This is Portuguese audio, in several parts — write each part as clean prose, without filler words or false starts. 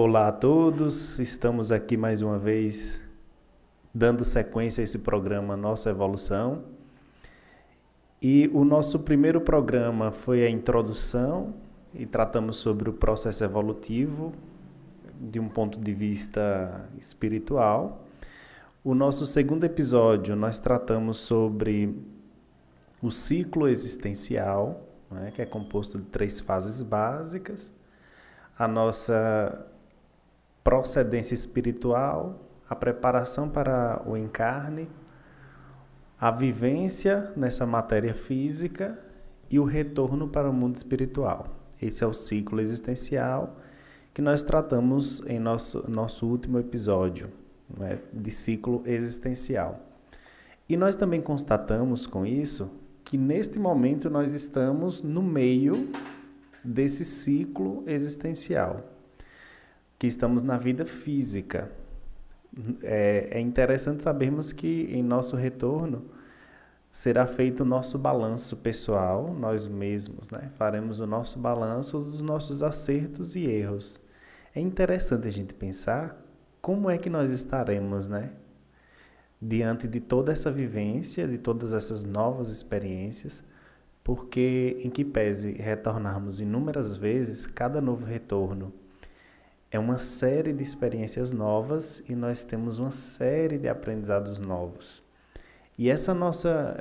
Olá a todos, estamos aqui mais uma vez dando sequência a esse programa Nossa Evolução. E o nosso primeiro programa foi a introdução e tratamos sobre o processo evolutivo de um ponto de vista espiritual. O nosso segundo episódio nós tratamos sobre o ciclo existencial, né, que é composto de 3 fases básicas. A nossa procedência espiritual, a preparação para o encarne, a vivência nessa matéria física e o retorno para o mundo espiritual. Esse é o ciclo existencial que nós tratamos em nosso último episódio, né, de ciclo existencial. E nós também constatamos com isso que neste momento nós estamos no meio desse ciclo existencial, que estamos na vida física. É interessante sabermos que em nosso retorno será feito o nosso balanço pessoal, nós mesmos, né? Faremos o nosso balanço dos nossos acertos e erros. É interessante a gente pensar como é que nós estaremos, né? Diante de toda essa vivência, de todas essas novas experiências, porque em que pese retornarmos inúmeras vezes, cada novo retorno é uma série de experiências novas e nós temos uma série de aprendizados novos. E essa nossa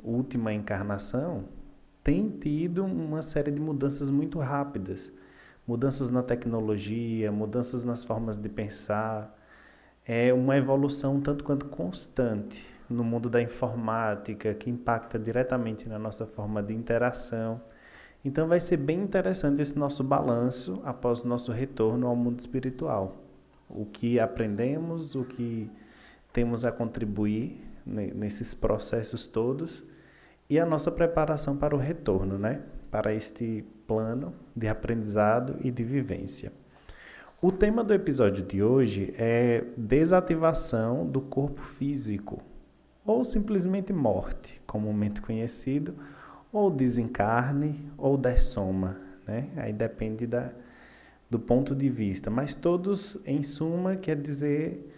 última encarnação tem tido uma série de mudanças muito rápidas. Mudanças na tecnologia, mudanças nas formas de pensar. É uma evolução tanto quanto constante no mundo da informática, que impacta diretamente na nossa forma de interação. Então vai ser bem interessante esse nosso balanço após o nosso retorno ao mundo espiritual. O que aprendemos, o que temos a contribuir nesses processos todos e a nossa preparação para o retorno, né? Para este plano de aprendizado e de vivência. O tema do episódio de hoje é desativação do corpo físico, ou simplesmente morte, comumente conhecido, ou desencarne, ou dessoma, né? Aí depende do ponto de vista, mas todos, em suma, quer dizer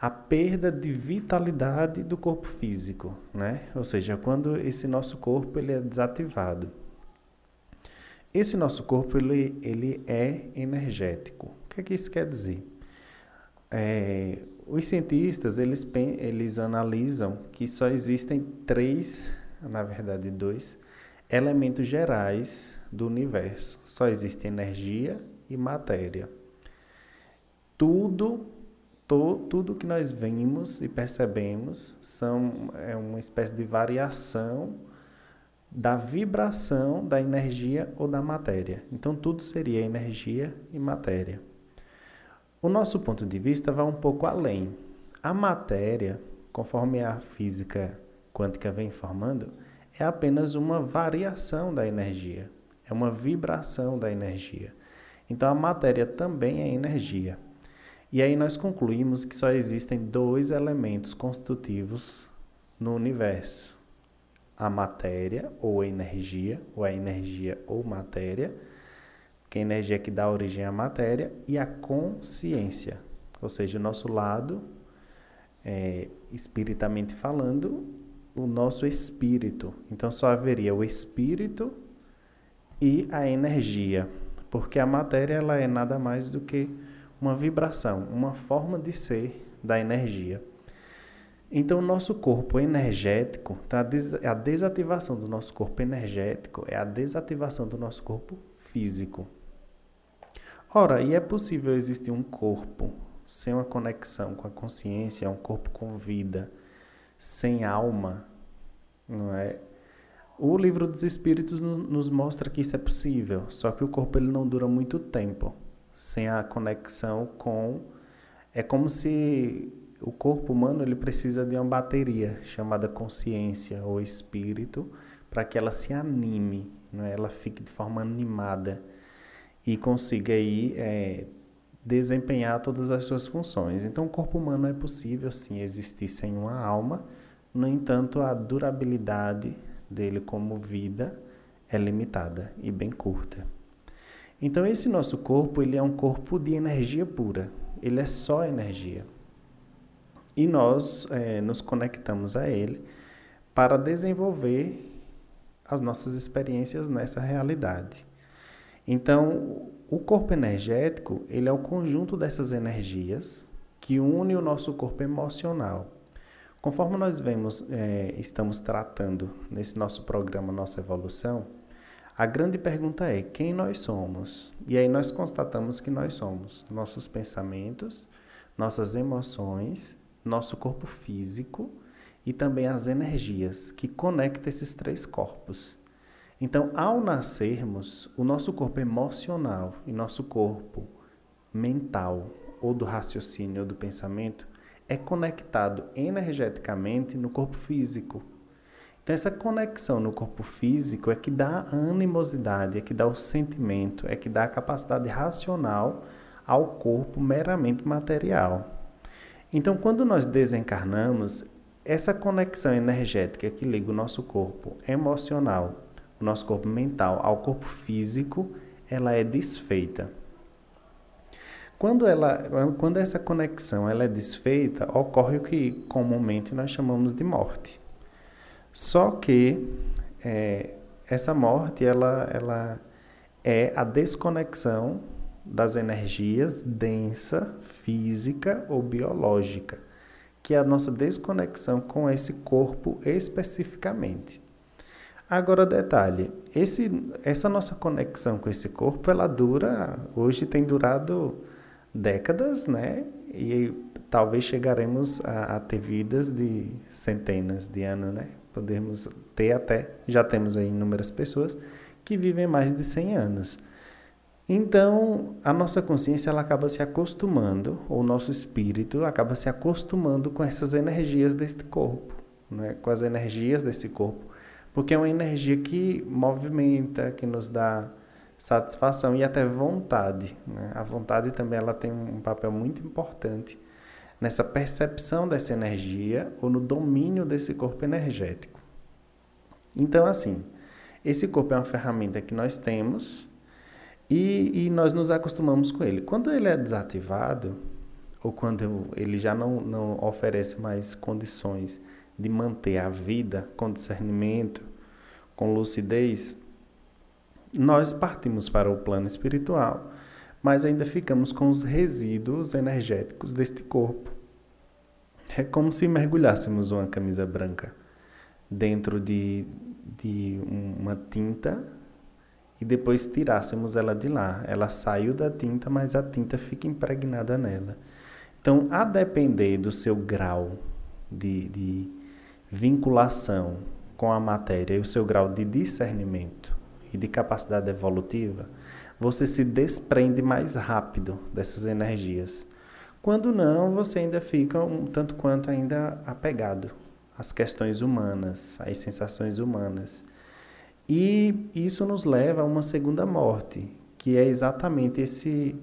a perda de vitalidade do corpo físico, né? Ou seja, quando esse nosso corpo ele é desativado. Esse nosso corpo ele é energético. O que é que isso quer dizer? Os cientistas eles analisam que só existem 3, na verdade 2, elementos gerais do universo. Só existe energia e matéria. Tudo que nós vimos e percebemos é uma espécie de variação da vibração da energia ou da matéria. Então, tudo seria energia e matéria. O nosso ponto de vista vai um pouco além. A matéria, conforme a física quântica vem informando, é apenas uma variação da energia, é uma vibração da energia. Então, a matéria também é energia. E aí nós concluímos que só existem 2 elementos constitutivos no universo. A matéria ou energia, ou a energia ou matéria, que é a energia que dá origem à matéria, e a consciência, ou seja, o nosso lado, espiritamente falando, o nosso espírito. Então só haveria o espírito e a energia, porque a matéria ela é nada mais do que uma vibração, uma forma de ser da energia. Então, o nosso corpo energético, a desativação do nosso corpo energético é a desativação do nosso corpo físico. Ora, e é possível existir um corpo sem uma conexão com a consciência, um corpo com vida, sem alma, não é? O livro dos Espíritos nos mostra que isso é possível, só que o corpo ele não dura muito tempo sem a conexão com... É como se o corpo humano ele precisa de uma bateria chamada consciência ou espírito para que ela se anime, né? Ela fique de forma animada e consiga aí desempenhar todas as suas funções. Então o corpo humano é possível sim existir sem uma alma, no entanto a durabilidade dele como vida é limitada e bem curta. Então esse nosso corpo, ele é um corpo de energia pura, ele é só energia. E nós nos conectamos a ele para desenvolver as nossas experiências nessa realidade. Então, o corpo energético, ele é o conjunto dessas energias que une o nosso corpo emocional. Conforme nós estamos tratando nesse nosso programa Nossa Evolução, a grande pergunta é quem nós somos? E aí nós constatamos que nós somos nossos pensamentos, nossas emoções, nosso corpo físico e também as energias que conectam esses três corpos. Então, ao nascermos, o nosso corpo emocional e nosso corpo mental, ou do raciocínio ou do pensamento, é conectado energeticamente no corpo físico. Então, essa conexão no corpo físico é que dá a animosidade, é que dá o sentimento, é que dá a capacidade racional ao corpo meramente material. Então, quando nós desencarnamos, essa conexão energética que liga o nosso corpo emocional, o nosso corpo mental ao corpo físico, ela é desfeita. Quando essa conexão ela é desfeita, ocorre o que comumente nós chamamos de morte. Só que essa morte ela é a desconexão das energias densa, física ou biológica, que é a nossa desconexão com esse corpo especificamente. Agora, detalhe, essa nossa conexão com esse corpo, hoje tem durado décadas, né? E talvez chegaremos a ter vidas de centenas de anos, né? Podemos ter já temos aí inúmeras pessoas que vivem mais de 100 anos. Então, a nossa consciência ela acaba se acostumando, ou o nosso espírito acaba se acostumando com essas energias deste corpo, né? Com as energias desse corpo, porque é uma energia que movimenta, que nos dá satisfação e até vontade, né? A vontade também ela tem um papel muito importante nessa percepção dessa energia ou no domínio desse corpo energético. Então, assim, esse corpo é uma ferramenta que nós temos e nós nos acostumamos com ele. Quando ele é desativado, ou quando ele já não oferece mais condições de manter a vida com discernimento, com lucidez, nós partimos para o plano espiritual, mas ainda ficamos com os resíduos energéticos deste corpo. É como se mergulhássemos uma camisa branca dentro de uma tinta e depois tirássemos ela de lá. Ela saiu da tinta, mas a tinta fica impregnada nela. Então, a depender do seu grau de vinculação com a matéria e o seu grau de discernimento e de capacidade evolutiva, você se desprende mais rápido dessas energias. Quando não, você ainda fica um tanto quanto ainda apegado às questões humanas, às sensações humanas. E isso nos leva a uma segunda morte, que é exatamente esse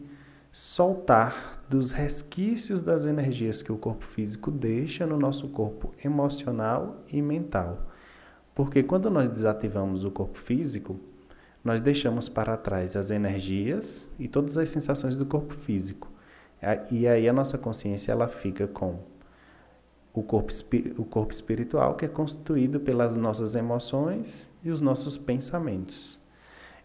soltar dos resquícios das energias que o corpo físico deixa no nosso corpo emocional e mental. Porque quando nós desativamos o corpo físico, nós deixamos para trás as energias e todas as sensações do corpo físico. E aí a nossa consciência ela fica com o corpo espiritual, que é constituído pelas nossas emoções e os nossos pensamentos.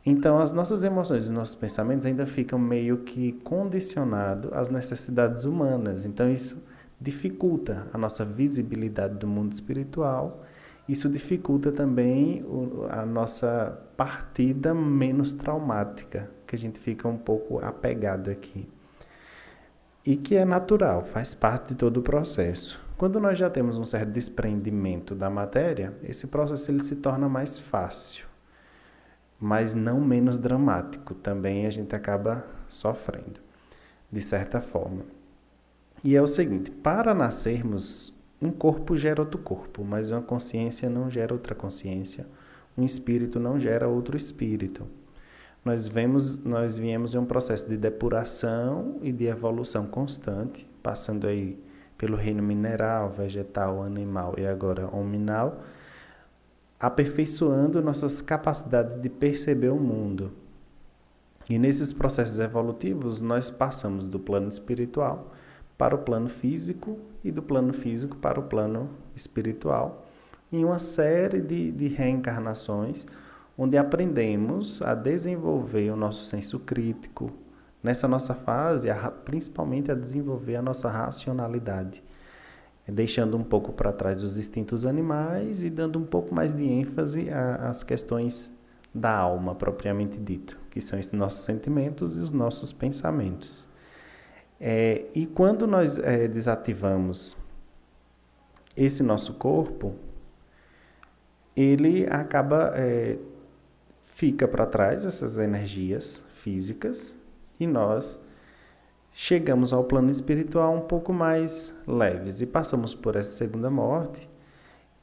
Então, as nossas emoções e os nossos pensamentos ainda ficam meio que condicionados às necessidades humanas. Então, isso dificulta a nossa visibilidade do mundo espiritual. Isso dificulta também a nossa partida menos traumática, que a gente fica um pouco apegado aqui. E que é natural, faz parte de todo o processo. Quando nós já temos um certo desprendimento da matéria, esse processo ele se torna mais fácil, mas não menos dramático. Também a gente acaba sofrendo, de certa forma. E é o seguinte, para nascermos, um corpo gera outro corpo, mas uma consciência não gera outra consciência, um espírito não gera outro espírito. Nós viemos em um processo de depuração e de evolução constante, passando aí pelo reino mineral, vegetal, animal e agora hominal, aperfeiçoando nossas capacidades de perceber o mundo. E nesses processos evolutivos, nós passamos do plano espiritual para o plano físico e do plano físico para o plano espiritual, em uma série de reencarnações, onde aprendemos a desenvolver o nosso senso crítico, nessa nossa fase, principalmente a desenvolver a nossa racionalidade, deixando um pouco para trás os instintos animais e dando um pouco mais de ênfase às questões da alma, propriamente dito, que são os nossos sentimentos e os nossos pensamentos. E quando nós desativamos esse nosso corpo, ele acaba, fica para trás essas energias físicas e nós chegamos ao plano espiritual um pouco mais leves e passamos por essa segunda morte.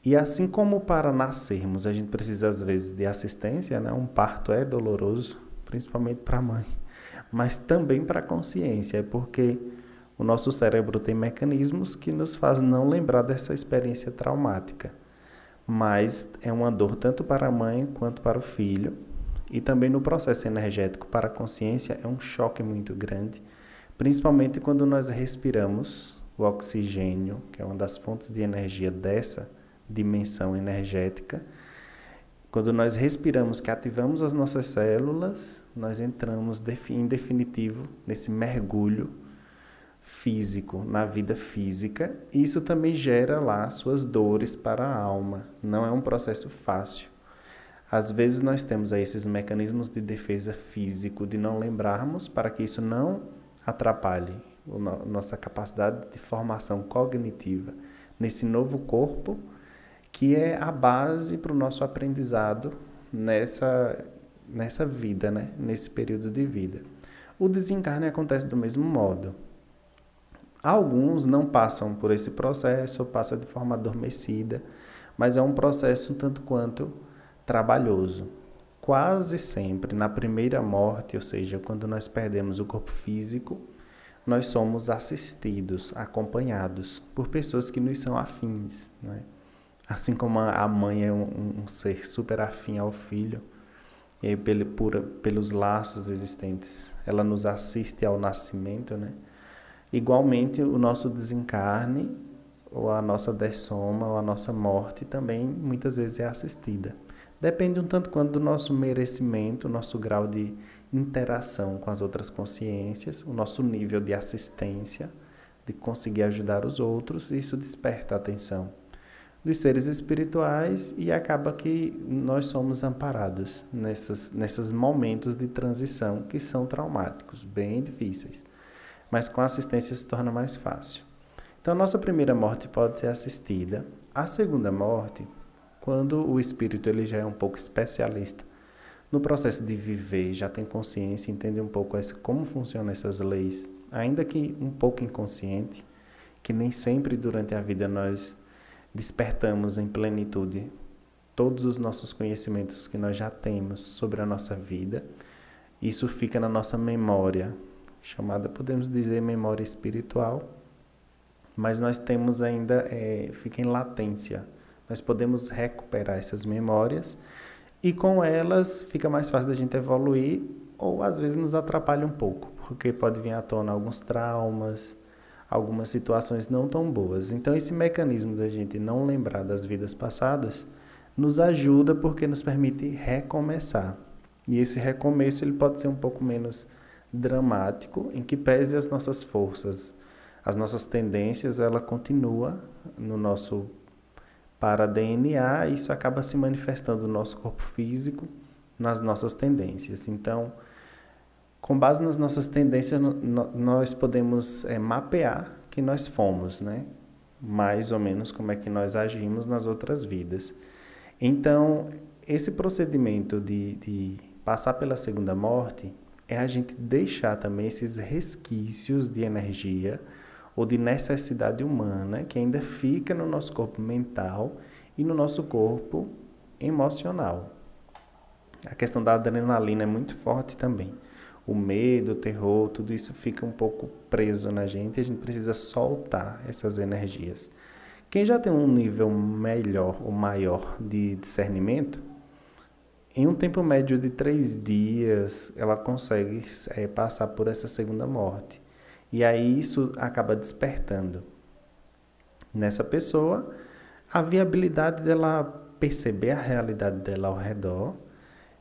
E assim como para nascermos a gente precisa às vezes de assistência, né? Um parto é doloroso, principalmente para a mãe, mas também para a consciência, porque o nosso cérebro tem mecanismos que nos faz não lembrar dessa experiência traumática. Mas é uma dor tanto para a mãe quanto para o filho. E também no processo energético para a consciência é um choque muito grande, principalmente quando nós respiramos o oxigênio, que é uma das fontes de energia dessa dimensão energética. Quando nós respiramos, que ativamos as nossas células, nós entramos em definitivo nesse mergulho físico, na vida física. Isso também gera lá suas dores para a alma. Não é um processo fácil. Às vezes nós temos aí esses mecanismos de defesa físico, de não lembrarmos, para que isso não atrapalhe nossa capacidade de formação cognitiva nesse novo corpo, que é a base para o nosso aprendizado nessa vida, né? Nesse período de vida. O desencarne acontece do mesmo modo. Alguns não passam por esse processo, ou passam de forma adormecida, mas é um processo um tanto quanto trabalhoso. Quase sempre, na primeira morte, ou seja, quando nós perdemos o corpo físico, nós somos assistidos, acompanhados por pessoas que nos são afins, né? Assim como a mãe é um ser super afim ao filho, e aí pelos laços existentes, ela nos assiste ao nascimento, né? Igualmente, o nosso desencarne, ou a nossa dessoma, ou a nossa morte também muitas vezes é assistida. Depende um tanto quanto do nosso merecimento, nosso grau de interação com as outras consciências, o nosso nível de assistência, de conseguir ajudar os outros, isso desperta a atenção dos seres espirituais e acaba que nós somos amparados nesses momentos de transição que são traumáticos, bem difíceis. Mas com a assistência se torna mais fácil. Então, a nossa primeira morte pode ser assistida. A segunda morte, quando o espírito ele já é um pouco especialista no processo de viver, já tem consciência, entende um pouco como funcionam essas leis, ainda que um pouco inconsciente, que nem sempre durante a vida nós despertamos em plenitude todos os nossos conhecimentos que nós já temos sobre a nossa vida. Isso fica na nossa memória, chamada, podemos dizer, memória espiritual, mas nós temos ainda, fica em latência. Nós podemos recuperar essas memórias e com elas fica mais fácil da gente evoluir, ou às vezes nos atrapalha um pouco, porque pode vir à tona alguns traumas, algumas situações não tão boas. Então esse mecanismo da gente não lembrar das vidas passadas nos ajuda porque nos permite recomeçar. E esse recomeço ele pode ser um pouco menos dramático, em que pese as nossas forças, as nossas tendências, ela continua no nosso para-DNA, e isso acaba se manifestando no nosso corpo físico, nas nossas tendências. Então, com base nas nossas tendências, nós podemos mapear que nós fomos, né? Mais ou menos como é que nós agimos nas outras vidas. Então, esse procedimento de passar pela segunda morte é a gente deixar também esses resquícios de energia ou de necessidade humana que ainda fica no nosso corpo mental e no nosso corpo emocional. A questão da adrenalina é muito forte também. O medo, o terror, tudo isso fica um pouco preso na gente e a gente precisa soltar essas energias. Quem já tem um nível melhor ou maior de discernimento Em um tempo médio de 3 dias, ela consegue passar por essa segunda morte. E aí isso acaba despertando nessa pessoa a viabilidade dela perceber a realidade dela ao redor,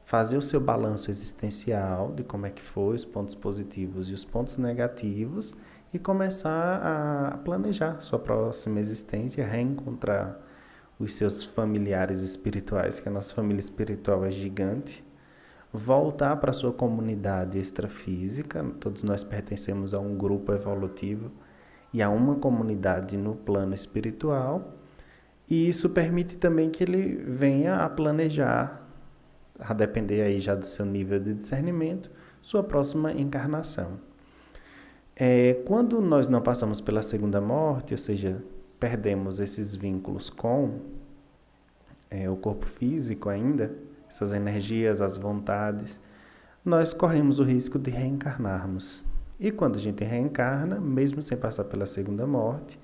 fazer o seu balanço existencial de como é que foi, os pontos positivos e os pontos negativos, e começar a planejar sua próxima existência, reencontrar os seus familiares espirituais, que a nossa família espiritual é gigante, voltar para a sua comunidade extrafísica, todos nós pertencemos a um grupo evolutivo e a uma comunidade no plano espiritual, e isso permite também que ele venha a planejar, a depender aí já do seu nível de discernimento, sua próxima encarnação. Quando nós não passamos pela segunda morte, ou seja, perdemos esses vínculos com o corpo físico ainda, essas energias, as vontades, nós corremos o risco de reencarnarmos. E quando a gente reencarna, mesmo sem passar pela segunda morte,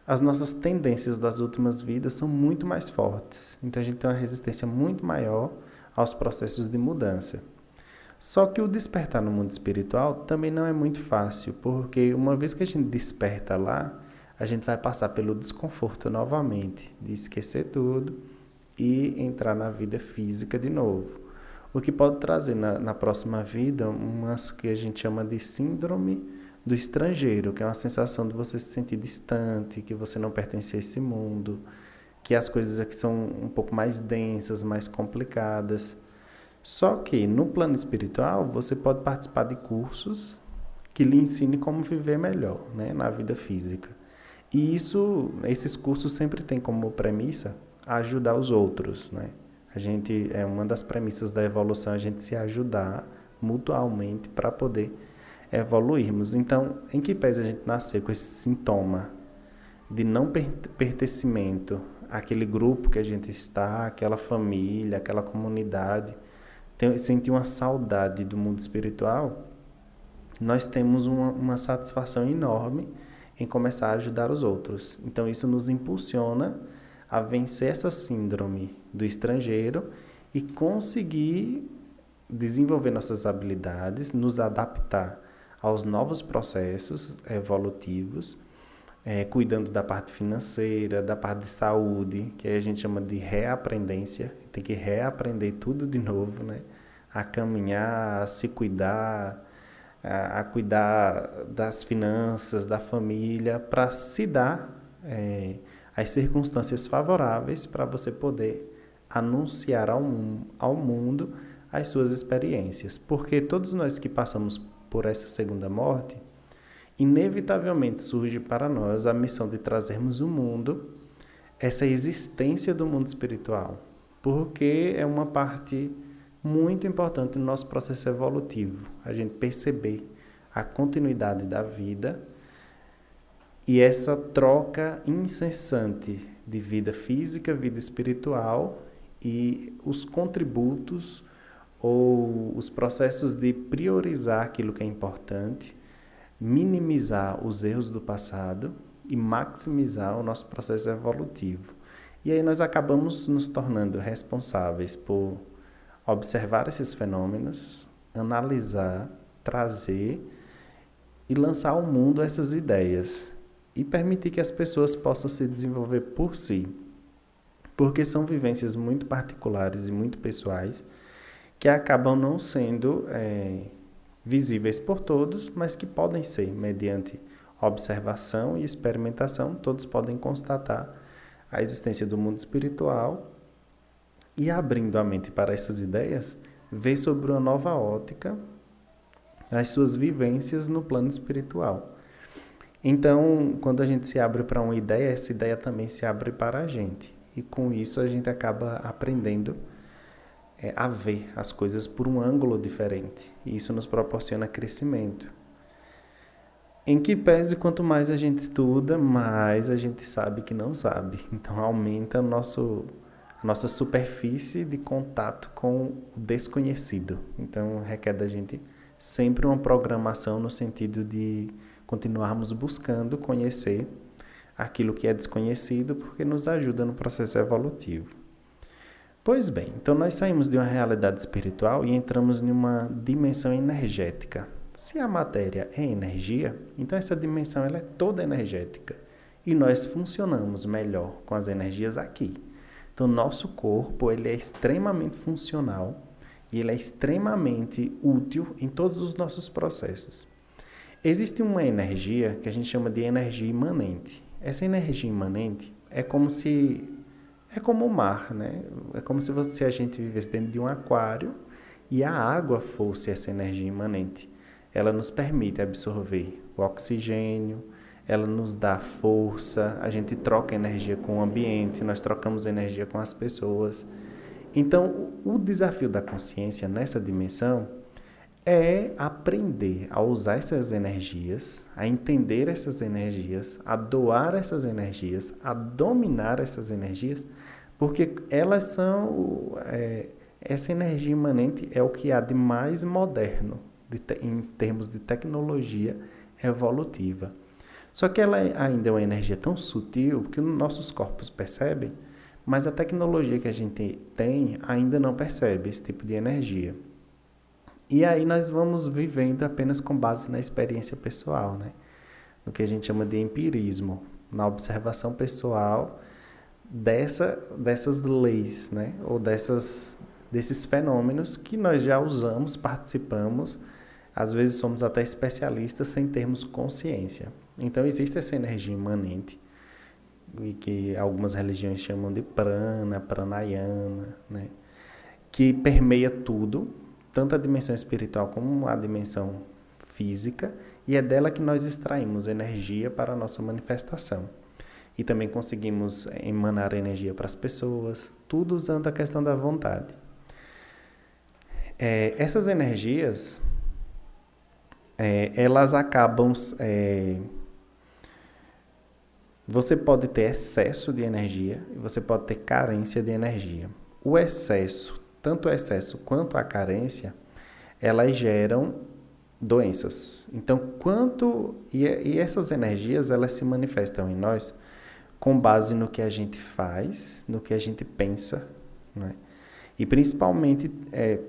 as nossas tendências das últimas vidas são muito mais fortes. Então a gente tem uma resistência muito maior aos processos de mudança. Só que o despertar no mundo espiritual também não é muito fácil, porque uma vez que a gente desperta lá, a gente vai passar pelo desconforto novamente, de esquecer tudo e entrar na vida física de novo. O que pode trazer na próxima vida umas que a gente chama de síndrome do estrangeiro, que é uma sensação de você se sentir distante, que você não pertence a esse mundo, que as coisas aqui são um pouco mais densas, mais complicadas. Só que no plano espiritual você pode participar de cursos que lhe ensinem como viver melhor, né, na vida física. E esses cursos sempre têm como premissa ajudar os outros, né? A gente uma das premissas da evolução, a gente se ajudar mutualmente para poder evoluirmos. Então, em que pese a gente nascer com esse sintoma de não pertencimento àquele grupo que a gente está, aquela família, aquela comunidade, sentir uma saudade do mundo espiritual, nós temos uma satisfação enorme em começar a ajudar os outros. Então, isso nos impulsiona a vencer essa síndrome do estrangeiro e conseguir desenvolver nossas habilidades, nos adaptar aos novos processos evolutivos, cuidando da parte financeira, da parte de saúde, que a gente chama de reaprendência, tem que reaprender tudo de novo, né? A caminhar, a se cuidar, a cuidar das finanças, da família, para se dar as circunstâncias favoráveis para você poder anunciar ao mundo as suas experiências. Porque todos nós que passamos por essa segunda morte, inevitavelmente surge para nós a missão de trazermos o mundo, essa existência do mundo espiritual, porque é uma parte muito importante no nosso processo evolutivo, a gente perceber a continuidade da vida e essa troca incessante de vida física, vida espiritual e os contributos ou os processos de priorizar aquilo que é importante, minimizar os erros do passado e maximizar o nosso processo evolutivo. E aí nós acabamos nos tornando responsáveis por observar esses fenômenos, analisar, trazer e lançar ao mundo essas ideias e permitir que as pessoas possam se desenvolver por si, porque são vivências muito particulares e muito pessoais que acabam não sendo visíveis por todos, mas que podem ser, mediante observação e experimentação, todos podem constatar a existência do mundo espiritual e, abrindo a mente para essas ideias, ver sobre uma nova ótica as suas vivências no plano espiritual. Então, quando a gente se abre para uma ideia, essa ideia também se abre para a gente. E com isso a gente acaba aprendendo a ver as coisas por um ângulo diferente. E isso nos proporciona crescimento. Em que pese, quanto mais a gente estuda, mais a gente sabe que não sabe. Então aumenta a nossa superfície de contato com o desconhecido. Então requer da gente sempre uma programação no sentido de continuarmos buscando conhecer aquilo que é desconhecido, porque nos ajuda no processo evolutivo. Pois bem, então nós saímos de uma realidade espiritual e entramos em uma dimensão energética. Se a matéria é energia, então essa dimensão ela é toda energética. E nós funcionamos melhor com as energias aqui. Então, nosso corpo ele é extremamente funcional e ele é extremamente útil em todos os nossos processos. Existe uma energia que a gente chama de energia imanente. Essa energia imanente é como o mar, né? É como se a gente vivesse dentro de um aquário e a água fosse essa energia imanente. Ela nos permite absorver o oxigênio, ela nos dá força, a gente troca energia com o ambiente, nós trocamos energia com as pessoas. Então, o desafio da consciência nessa dimensão é aprender a usar essas energias, a entender essas energias, a doar essas energias, a dominar essas energias, porque elas são... essa energia imanente é o que há de mais moderno em termos de tecnologia evolutiva. Só que ela ainda é uma energia tão sutil que nossos corpos percebem, mas a tecnologia que a gente tem ainda não percebe esse tipo de energia. E aí nós vamos vivendo apenas com base na experiência pessoal, né? No que a gente chama de empirismo, na observação pessoal dessas leis, né? Ou desses fenômenos que nós já usamos, participamos, às vezes somos até especialistas sem termos consciência. Então existe essa energia imanente, e que algumas religiões chamam de prana, pranayama, né? Que permeia tudo, tanto a dimensão espiritual como a dimensão física, e é dela que nós extraímos energia para a nossa manifestação. E também conseguimos emanar energia para as pessoas, tudo usando a questão da vontade. Essas energias, elas acabam... você pode ter excesso de energia e você pode ter carência de energia. O excesso, tanto o excesso quanto a carência, elas geram doenças. Então, e essas energias, elas se manifestam em nós com base no que a gente faz, no que a gente pensa, né? E principalmente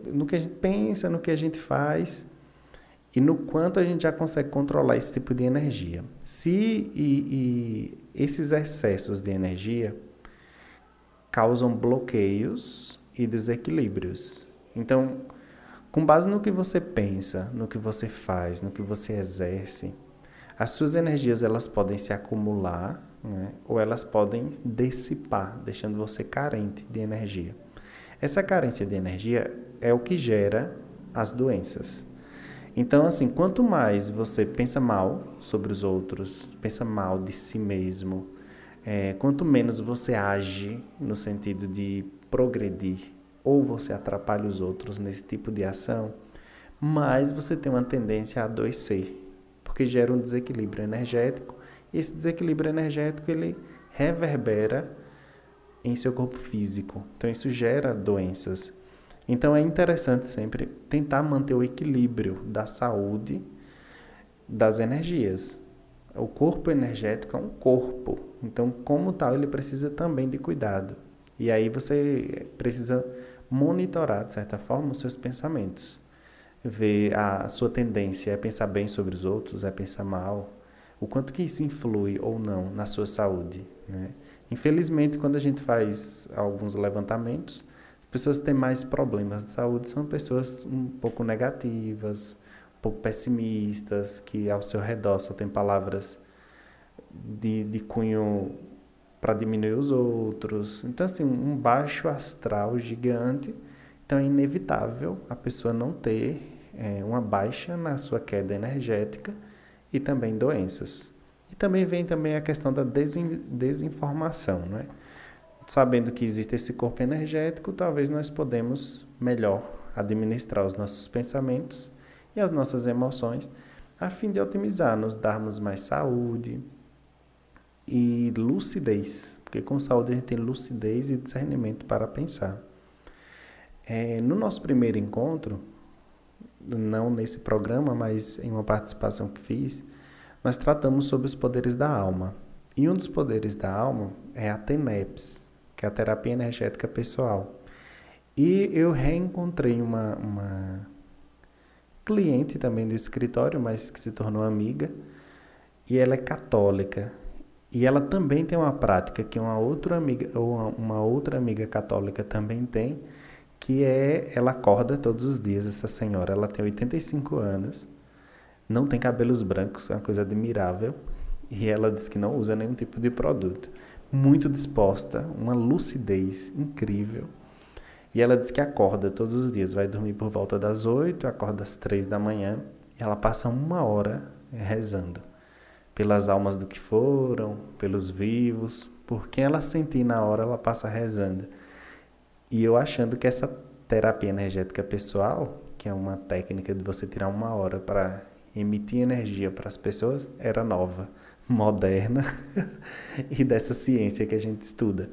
no que a gente pensa, no que a gente faz e no quanto a gente já consegue controlar esse tipo de energia. Esses excessos de energia causam bloqueios e desequilíbrios. Então, com base no que você pensa, no que você faz, no que você exerce, as suas energias elas podem se acumular, né? Ou elas podem dissipar, deixando você carente de energia. Essa carência de energia é o que gera as doenças. Então, assim, quanto mais você pensa mal sobre os outros, pensa mal de si mesmo, quanto menos você age no sentido de progredir, ou você atrapalha os outros nesse tipo de ação, mais você tem uma tendência a adoecer, porque gera um desequilíbrio energético, e esse desequilíbrio energético ele reverbera em seu corpo físico. Então, isso gera doenças. Então, é interessante sempre tentar manter o equilíbrio da saúde das energias. O corpo energético é um corpo. Então, como tal, ele precisa também de cuidado. E aí você precisa monitorar, de certa forma, os seus pensamentos. Ver a sua tendência é pensar bem sobre os outros, é pensar mal. O quanto que isso influi ou não na sua saúde, né? Infelizmente, quando a gente faz alguns levantamentos, as pessoas que têm mais problemas de saúde são pessoas um pouco negativas, um pouco pessimistas, que ao seu redor só tem palavras de cunho para diminuir os outros. Então, assim, um baixo astral gigante. Então, é inevitável a pessoa não ter uma baixa na sua queda energética e também doenças. E também vem a questão da desinformação, né? Sabendo que existe esse corpo energético, talvez nós podemos melhor administrar os nossos pensamentos e as nossas emoções, a fim de otimizar, nos darmos mais saúde e lucidez, porque com saúde a gente tem lucidez e discernimento para pensar. No nosso primeiro encontro, não nesse programa, mas em uma participação que fiz, nós tratamos sobre os poderes da alma. E um dos poderes da alma é a TENEPS, que é a terapia energética pessoal. E eu reencontrei uma cliente também do escritório, mas que se tornou amiga, e ela é católica. E ela também tem uma prática que uma outra amiga católica também tem, que é ela acorda todos os dias, essa senhora, ela tem 85 anos, não tem cabelos brancos, é uma coisa admirável, e ela diz que não usa nenhum tipo de produto. Muito disposta, uma lucidez incrível. E ela diz que acorda todos os dias, vai dormir por volta das 8, acorda às 3 da manhã, e ela passa uma hora rezando. Pelas almas do que foram, pelos vivos, por quem ela sentir na hora, ela passa rezando. E eu achando que essa terapia energética pessoal, que é uma técnica de você tirar uma hora para emitir energia para as pessoas, era nova, moderna e dessa ciência que a gente estuda.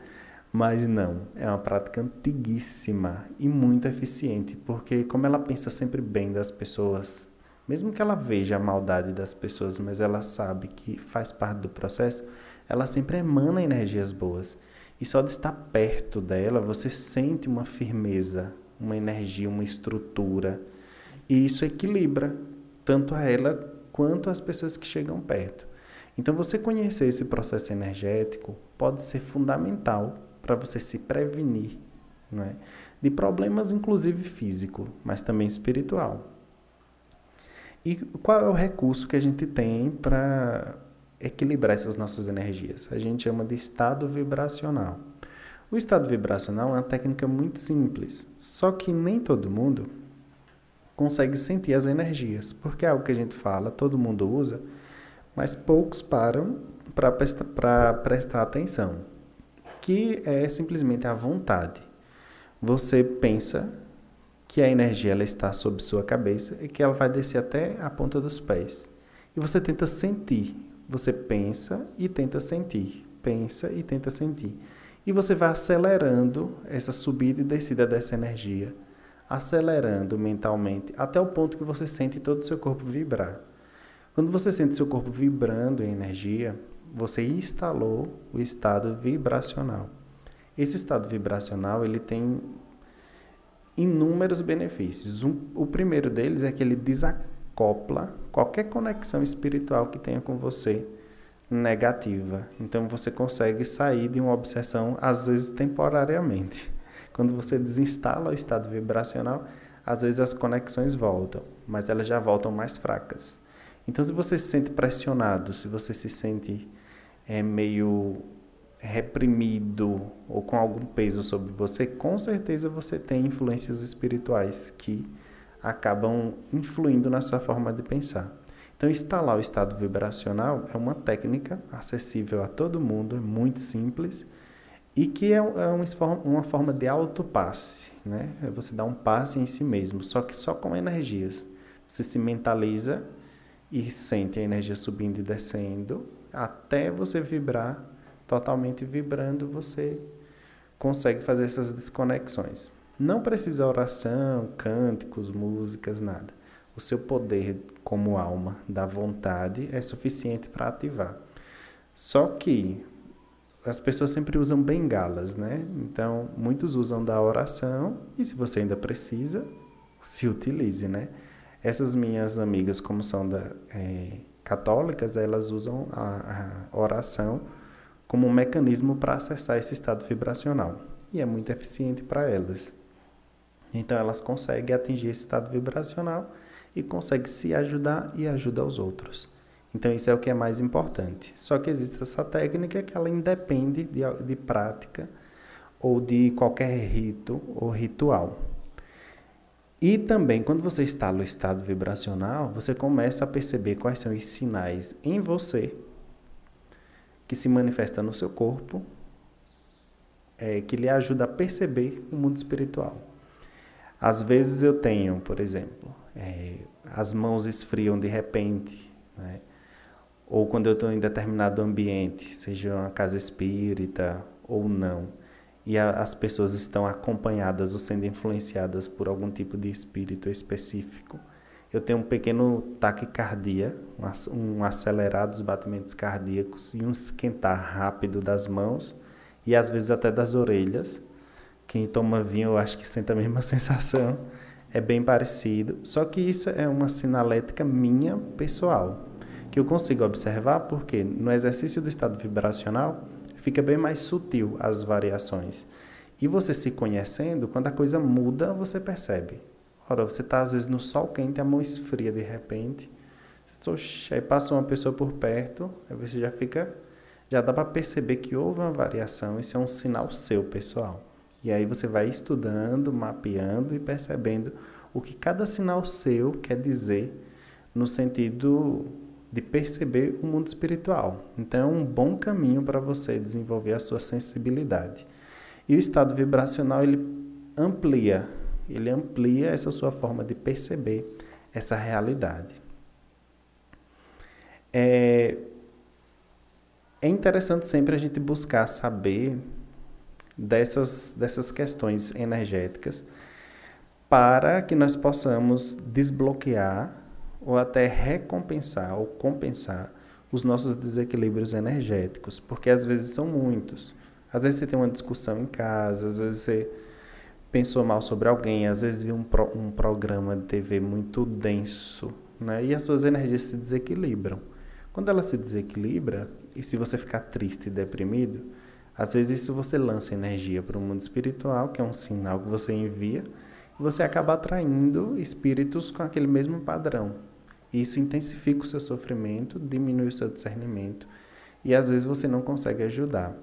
Mas não, é uma prática antiguíssima e muito eficiente, porque como ela pensa sempre bem das pessoas, mesmo que ela veja a maldade das pessoas, mas ela sabe que faz parte do processo, ela sempre emana energias boas. E só de estar perto dela, você sente uma firmeza, uma energia, uma estrutura. E isso equilibra tanto a ela quanto as pessoas que chegam perto. Então, você conhecer esse processo energético pode ser fundamental para você se prevenir, né, de problemas, inclusive físico, mas também espiritual. E qual é o recurso que a gente tem para equilibrar essas nossas energias? A gente chama de estado vibracional. O estado vibracional é uma técnica muito simples, só que nem todo mundo consegue sentir as energias, porque é algo que a gente fala, todo mundo usa, mas poucos param para prestar atenção, que é simplesmente a vontade. Você pensa que a energia ela está sob sua cabeça e que ela vai descer até a ponta dos pés. E você tenta sentir. Você pensa e tenta sentir. Pensa e tenta sentir. E você vai acelerando essa subida e descida dessa energia. Acelerando mentalmente até o ponto que você sente todo o seu corpo vibrar. Quando você sente seu corpo vibrando em energia, você instalou o estado vibracional. Esse estado vibracional ele tem inúmeros benefícios. O primeiro deles é que ele desacopla qualquer conexão espiritual que tenha com você negativa. Então você consegue sair de uma obsessão, às vezes temporariamente. Quando você desinstala o estado vibracional, às vezes as conexões voltam, mas elas já voltam mais fracas. Então, se você se sente pressionado, se você se sente meio reprimido ou com algum peso sobre você, com certeza você tem influências espirituais que acabam influindo na sua forma de pensar. Então, instalar o estado vibracional é uma técnica acessível a todo mundo, é muito simples e que é uma forma de autopasse, né? É você dar um passe em si mesmo, só que só com energias. Você se mentaliza e sente a energia subindo e descendo até você vibrar, totalmente vibrando, você consegue fazer essas desconexões. Não precisa oração, cânticos, músicas, nada. O seu poder como alma da vontade é suficiente para ativar. Só que as pessoas sempre usam bengalas, né? Então, muitos usam da oração e se você ainda precisa, se utilize, né? Essas minhas amigas, como são católicas, elas usam a oração como um mecanismo para acessar esse estado vibracional. E é muito eficiente para elas. Então, elas conseguem atingir esse estado vibracional e conseguem se ajudar e ajudar os outros. Então, isso é o que é mais importante. Só que existe essa técnica que ela independe de prática ou de qualquer rito ou ritual. E também, quando você está no estado vibracional, você começa a perceber quais são os sinais em você que se manifestam no seu corpo, que lhe ajuda a perceber o mundo espiritual. Às vezes eu tenho, por exemplo, as mãos esfriam de repente, né? Ou quando eu estou em determinado ambiente, seja uma casa espírita ou não, e as pessoas estão acompanhadas ou sendo influenciadas por algum tipo de espírito específico, eu tenho um pequeno taquicardia, um acelerar dos batimentos cardíacos e um esquentar rápido das mãos e às vezes até das orelhas, Quem toma vinho, eu acho que sente a mesma sensação. É bem parecido. Só que isso é uma sinalética minha pessoal, que eu consigo observar porque no exercício do estado vibracional fica bem mais sutil as variações. E você se conhecendo, quando a coisa muda, você percebe. Ora, você está às vezes no sol quente, a mão esfria de repente. Oxe, aí passa uma pessoa por perto, aí você já fica, já dá para perceber que houve uma variação, isso é um sinal seu, pessoal. E aí você vai estudando, mapeando e percebendo o que cada sinal seu quer dizer no sentido de perceber o mundo espiritual. Então é um bom caminho para você desenvolver a sua sensibilidade. E o estado vibracional amplia, ele amplia essa sua forma de perceber essa realidade. É interessante sempre a gente buscar saber dessas questões energéticas para que nós possamos desbloquear ou até recompensar ou compensar os nossos desequilíbrios energéticos, porque às vezes são muitos. Às vezes você tem uma discussão em casa, às vezes você pensou mal sobre alguém, às vezes viu um programa de TV muito denso, né? E as suas energias se desequilibram. Quando ela se desequilibra, e se você ficar triste e deprimido, às vezes isso você lança energia para o mundo espiritual, que é um sinal que você envia, e você acaba atraindo espíritos com aquele mesmo padrão. E isso intensifica o seu sofrimento, diminui o seu discernimento, e às vezes você não consegue ajudar.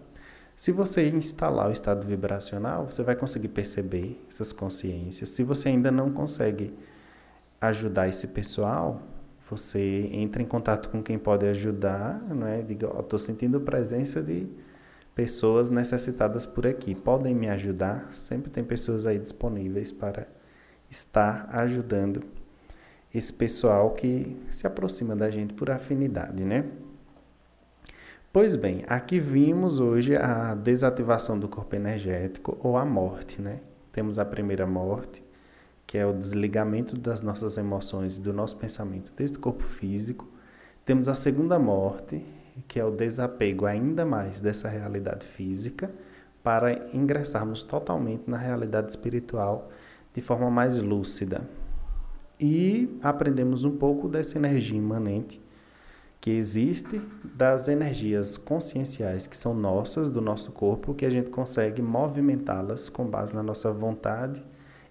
Se você instalar o estado vibracional, você vai conseguir perceber essas consciências. Se você ainda não consegue ajudar esse pessoal, você entra em contato com quem pode ajudar, não é? Diga, estou sentindo a presença de pessoas necessitadas por aqui. Podem me ajudar? Sempre tem pessoas aí disponíveis para estar ajudando esse pessoal que se aproxima da gente por afinidade, né? Pois bem, aqui vimos hoje a desativação do corpo energético ou a morte, né? Temos a primeira morte, que é o desligamento das nossas emoções e do nosso pensamento desde o corpo físico. Temos a segunda morte, que é o desapego ainda mais dessa realidade física para ingressarmos totalmente na realidade espiritual de forma mais lúcida. E aprendemos um pouco dessa energia imanente que existe, das energias conscienciais que são nossas, do nosso corpo, que a gente consegue movimentá-las com base na nossa vontade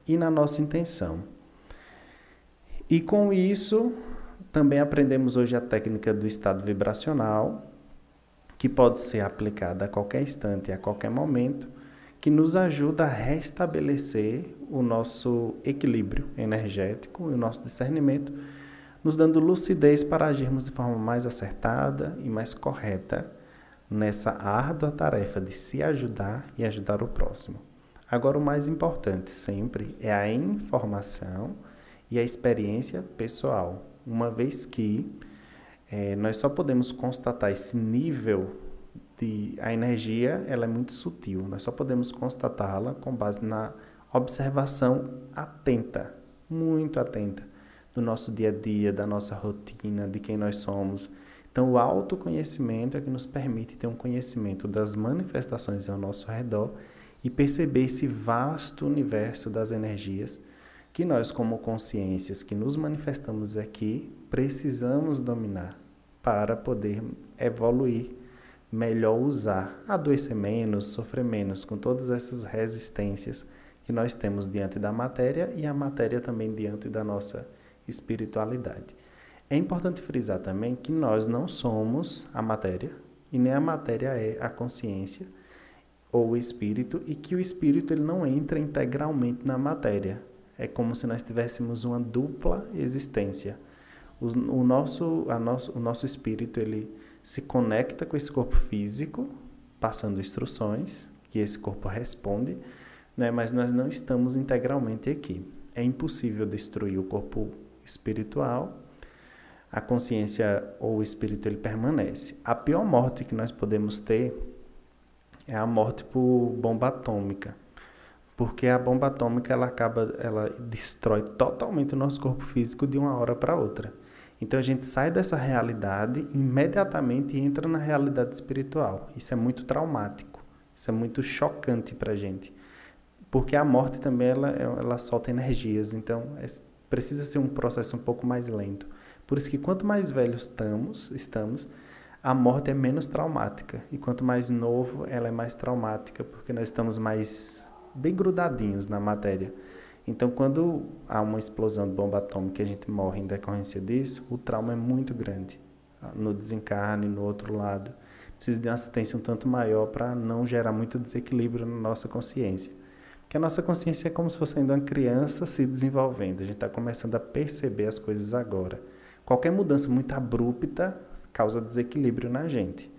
e na nossa intenção. E com isso, também aprendemos hoje a técnica do estado vibracional, que pode ser aplicada a qualquer instante, a qualquer momento, que nos ajuda a restabelecer o nosso equilíbrio energético e o nosso discernimento, nos dando lucidez para agirmos de forma mais acertada e mais correta nessa árdua tarefa de se ajudar e ajudar o próximo. Agora, o mais importante sempre é a informação e a experiência pessoal, uma vez que nós só podemos constatar esse nível de... A energia ela é muito sutil, nós só podemos constatá-la com base na observação atenta, muito atenta, do nosso dia a dia, da nossa rotina, de quem nós somos. Então, o autoconhecimento é que nos permite ter um conhecimento das manifestações ao nosso redor e perceber esse vasto universo das energias que nós, como consciências que nos manifestamos aqui, precisamos dominar para poder evoluir, melhor usar, adoecer menos, sofrer menos, com todas essas resistências que nós temos diante da matéria e a matéria também diante da nossa espiritualidade. É importante frisar também que nós não somos a matéria e nem a matéria é a consciência ou o espírito, e que o espírito ele não entra integralmente na matéria. É como se nós tivéssemos uma dupla existência. O nosso espírito ele se conecta com esse corpo físico, passando instruções, que esse corpo responde, né? Mas nós não estamos integralmente aqui. É impossível destruir o corpo espiritual. A consciência ou o espírito ele permanece. A pior morte que nós podemos ter é a morte por bomba atômica, porque a bomba atômica ela destrói totalmente o nosso corpo físico de uma hora para outra. Então a gente sai dessa realidade e imediatamente entra na realidade espiritual. Isso é muito traumático, isso é muito chocante para a gente. porque a morte também ela solta energias, então precisa ser um processo um pouco mais lento. Por isso que quanto mais velhos estamos, a morte é menos traumática. E quanto mais novo, ela é mais traumática, porque nós estamos mais bem grudadinhos na matéria. Então, quando há uma explosão de bomba atômica e a gente morre em decorrência disso, o trauma é muito grande. No desencarne, no outro lado. Precisa de uma assistência um tanto maior para não gerar muito desequilíbrio na nossa consciência. Porque a nossa consciência é como se fosse ainda uma criança se desenvolvendo. A gente está começando a perceber as coisas agora. Qualquer mudança muito abrupta causa desequilíbrio na gente.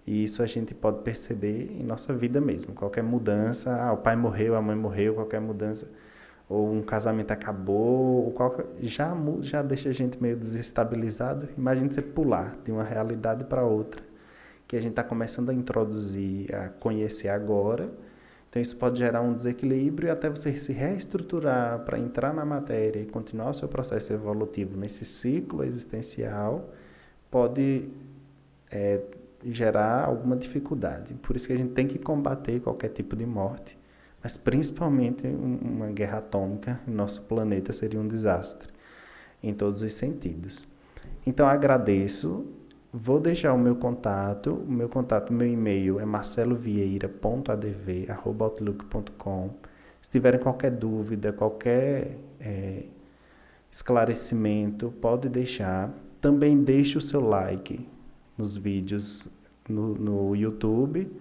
E isso a gente pode perceber em nossa vida mesmo. Qualquer mudança, o pai morreu, a mãe morreu, qualquer mudança, ou um casamento acabou, já deixa a gente meio desestabilizado. Imagine você pular de uma realidade para outra, que a gente está começando a introduzir, a conhecer agora. Então isso pode gerar um desequilíbrio e até você se reestruturar para entrar na matéria e continuar o seu processo evolutivo nesse ciclo existencial, pode gerar alguma dificuldade. Por isso que a gente tem que combater qualquer tipo de morte, mas principalmente uma guerra atômica em nosso planeta seria um desastre, em todos os sentidos. Então agradeço, vou deixar o meu contato, meu e-mail é marcelovieira.adv@outlook.com. Se tiverem qualquer dúvida, qualquer esclarecimento, pode deixar. Também deixe o seu like nos vídeos no YouTube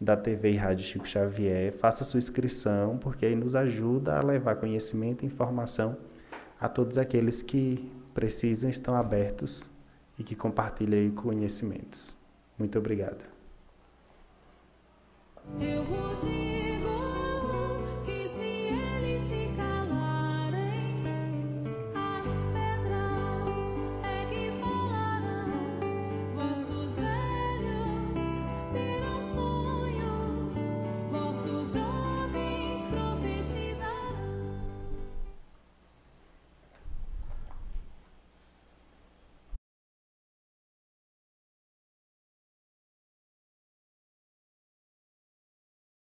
da TV e Rádio Chico Xavier. Faça sua inscrição, porque aí nos ajuda a levar conhecimento e informação a todos aqueles que precisam, estão abertos e que compartilhem conhecimentos. Muito obrigado. Eu vou